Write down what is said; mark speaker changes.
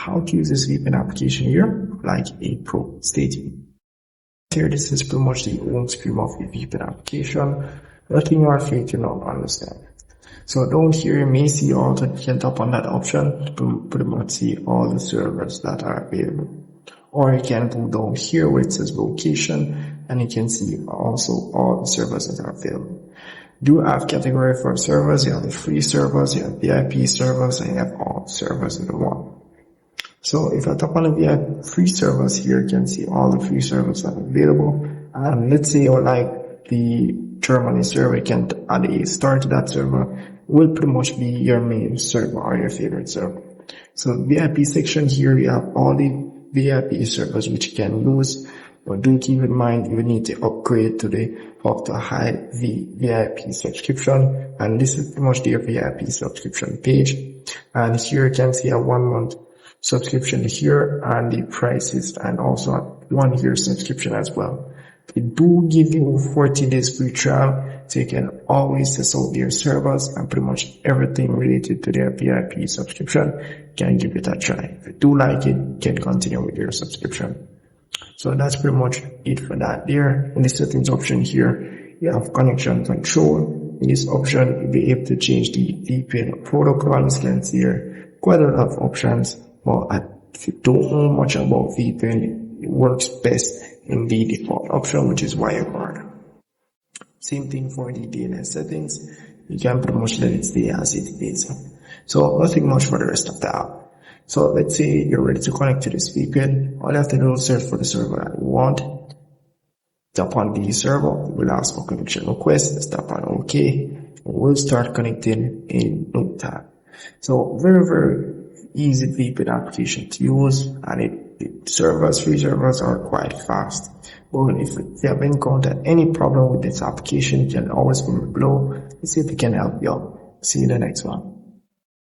Speaker 1: how to use this VPN application here like a pro. Stay tuned. Here, this is pretty much the home screen of the VPN application. Nothing hard for you to not understand. So down here you may see also you can tap on that option to pretty much see all the servers that are available. Or you can go down here where it says location and you can see also all the servers that are available. Do have category for servers, you have the free servers, you have VIP servers, and you have all servers in one. So if I tap on the VIP free servers here, you can see all the free servers that are available. And let's say you like the Germany server, you can add a star to that server. Will pretty much be your main server or your favorite server. So VIP section here, you have all the VIP servers which you can use, but do keep in mind you need to upgrade to the Octohide VIP subscription, and this is pretty much their VIP subscription page. And here you can see a 1 month subscription here and the prices, and also a 1 year subscription as well. They do give you 14 days free trial, so you can always test out their servers and pretty much everything related to their VIP subscription. Can give it a try. If you do like it, you can continue with your subscription. So that's pretty much it for that there. In the settings option here, you have connection control. In this option, you'll be able to change the VPN protocols. You can see here quite a lot of options, but if you don't know much about VPN, it works best in the default option, which is wirecard. Same thing for the DNS settings. You can pretty much let it stay as it is. So nothing much for the rest of the app. So let's say you're ready to connect to this VPN. All you have to do is search for the server that you want. Tap on the server. It will ask for connection request. Let's tap on OK. And we'll start connecting in no time. So very easy VPN application to use, and the servers, free servers are quite fast. But if you have encountered any problem with this application, you can always comment below. Let's see if we can help you out. See you in the next one.